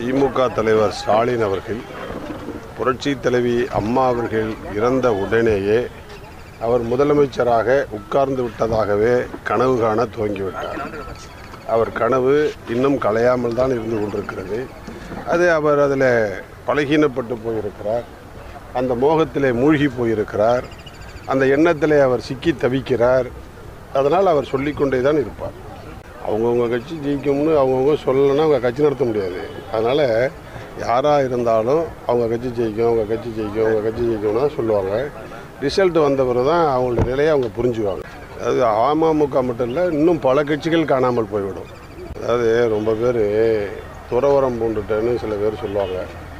திமுக தலைவர் ஸ்டாலின் அவர்கள் புரட்சி தலைவி அம்மா அவர்கள் இறந்த உடனேயே அவர் முதலமைச்சராக உட்கார்ந்து விட்டதாகவே கனவு காண துவங்கிவிட்டார். அவர் கனவு இன்னும் கலையாமல் தான் இருந்து கொண்டிருக்கிறது. அது அவர் அதில் பலகீனப்பட்டு போயிருக்கிறார். அந்த மோகத்திலே மூழ்கி போயிருக்கிறார். அந்த எண்ணத்திலே அவர் சிக்கி தவிக்கிறார். அதனால் அவர் சொல்லிக்கொண்டே தான் இருப்பார். அவங்கவுங்க கட்சி ஜெயிக்கும்னு அவங்கவுங்க சொல்லலைன்னா அவங்க கட்சி நடத்த முடியாது. அதனால் யாராக இருந்தாலும் அவங்க கட்சி ஜெயிக்கும், அவங்க கட்சி ஜெயிக்கும், அவங்க கட்சி ஜெயிக்கும்னு தான் சொல்லுவாங்க. ரிசல்ட் வந்த பிறகு தான் அவங்களோட நிலையை அவங்க புரிஞ்சுக்குவாங்க. அதாவது அமமுக மட்டும் இல்லை, இன்னும் பல கட்சிகள் காணாமல் போய்விடும். அதாவது ரொம்ப பேர் துறவரம் பூண்டுட்டேன்னு சில பேர் சொல்லுவாங்க.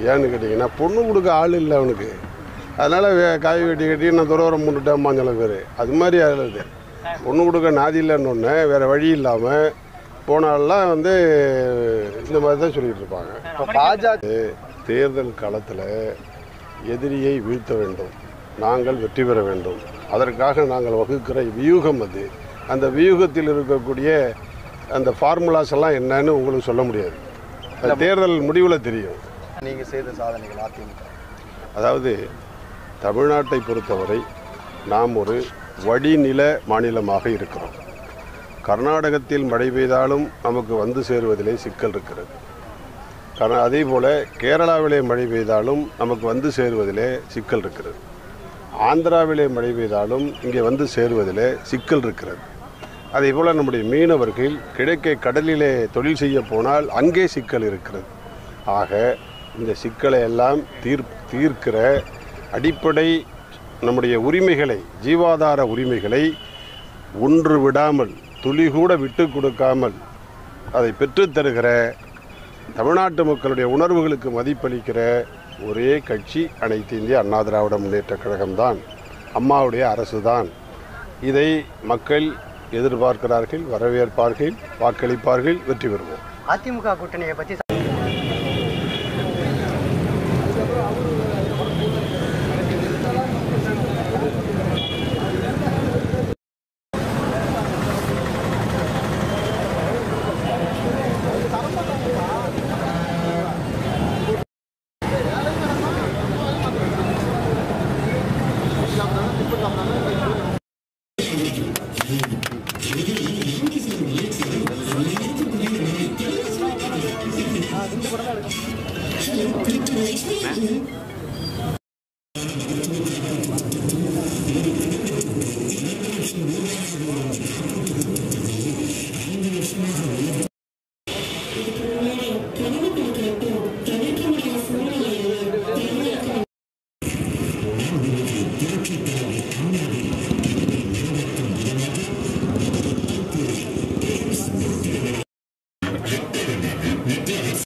ஏன்னு கேட்டிங்கன்னா பொண்ணு கொடுக்க ஆள் இல்லை அவனுக்கு, அதனால் காய் வெட்டி கட்டி நான் துறவரம் பூண்டுட்டேம்மா சில பேர். அது மாதிரி ஆளுது பொண்ணு கொடுக்க நாதி இல்லைன்னு வேறு வழி இல்லாமல் போனாலாம் இந்த மாதிரி தான் சொல்லிகிட்டு இருப்பாங்க. பாஜக தேர்தல் காலத்தில் எதிரியை வீழ்த்த வேண்டும், நாங்கள் வெற்றி பெற வேண்டும், அதற்காக நாங்கள் வகுக்கிற வியூகம் அது. அந்த வியூகத்தில் இருக்கக்கூடிய அந்த ஃபார்முலாஸ் எல்லாம் என்னன்னு உங்களுக்கு சொல்ல முடியாது. அது தேர்தல் முடிவில் தெரியும். நீங்கள் செய்த சாதனைகள் அதிமுக, அதாவது தமிழ்நாட்டை பொறுத்தவரை நாம் ஒரு வடிநில மாநிலமாக இருக்கிறோம். கர்நாடகத்தில் மழை பெய்தாலும் நமக்கு வந்து சேருவதிலே சிக்கல் இருக்கிறது. அதே போல் கேரளாவிலே மழை பெய்தாலும் நமக்கு வந்து சேருவதிலே சிக்கல் இருக்கிறது. ஆந்திராவிலே மழை பெய்தாலும் இங்கே வந்து சேருவதிலே சிக்கல் இருக்கிறது. அதே போல் நம்முடைய மீனவர்கள் கிழக்கே கடலிலே தொழில் செய்ய போனால் அங்கே சிக்கல் இருக்கிறது. ஆக இந்த சிக்கலை எல்லாம் தீர்க்கிற அடிப்படை நம்முடைய உரிமைகளை, ஜீவாதார உரிமைகளை ஒன்று விடாமல், துளி கூட விட்டு கொடுக்காமல் அதை பெற்றுத்தருகிற, தமிழ்நாட்டு மக்களுடைய உணர்வுகளுக்கு மதிப்பளிக்கிற ஒரே கட்சி அனைத்து இந்திய அண்ணா திராவிட முன்னேற்ற கழகம்தான், அம்மாவுடைய அரசு தான். இதை மக்கள் எதிர்பார்க்கிறார்கள், வரவேற்பார்கள், வாக்களிப்பார்கள், வெற்றி பெறுவோம். அதிமுக கூட்டணியை பற்றி